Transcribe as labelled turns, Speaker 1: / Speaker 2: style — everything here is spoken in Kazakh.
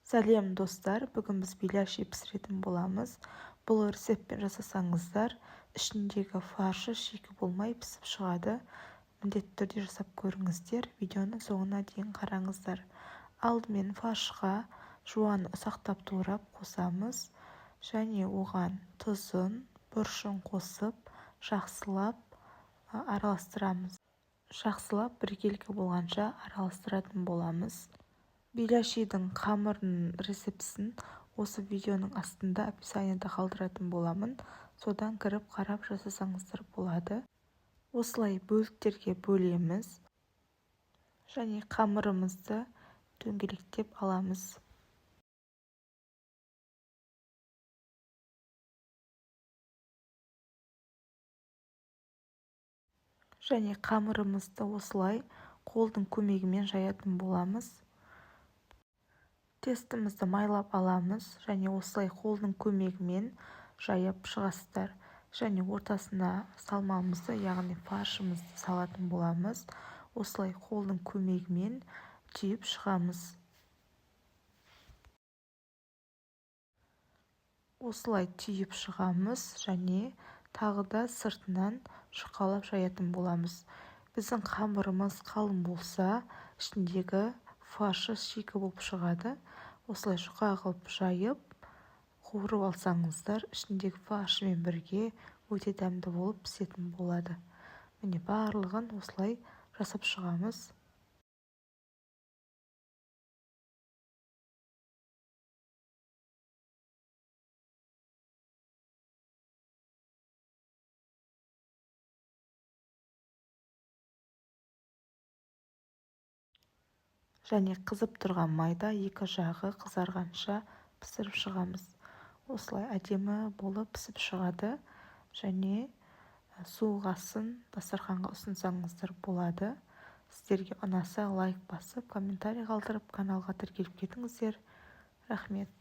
Speaker 1: Сәлем достар, бүгін біз беляши пісіретін боламыз. Бұл рецептпен жасасаңыздар, ішіндегі фаршы шикі болмай пісіп шығады. Міндетті түрде жасап көріңіздер, видеоны соңына дейін қараңыздар. Алдымен фаршыға жуан ұсақтап турап қосамыз, және оған тұзын, бұршын қосып, жақсылап араластырамыз. Жақсылап біркелкі болғанша араластыратын боламыз. Беляшидің қамырының рецептісін осы видеоның астында описаниеда қалдыратын боламын. Содан кіріп қарап жасасаңыздар болады. Осылай бөліктерге бөлеміз және қамырымызды дөңгелектеп аламыз. Және қамырымызды осылай қолдың көмегімен жаятын боламыз. Тестімізді майлап аламыз және осылай қолдың көмегімен жайып шығасыздар. Және ортасына салмамызды, яғни фаршымызды салатын боламыз. Осылай қолдың көмегімен түйіп шығамыз. Осылай түйіп шығамыз және тағы да сыртынан жұқалап жаятын боламыз. Біздің қамырымыз қалың болса, ішіндегі фаршы шикі болып шығады. Осылай жұқа қылып жайып, қуырып алсаңыздар, ішіндегі фаршымен бірге өте дәмді болып пісетін болады. Міне барлығын осылай жасап шығамыз. Және қызып тұрған майда екі жағы қызарғанша пісіріп шығамыз. Осылай әдемі болып пісіп шығады. Және суығасын дастарханға ұсынсаңыздар болады. Сіздерге ұнаса лайк басып, комментарий қалдырып, каналға тіркеліп кетіңіздер. Рахмет.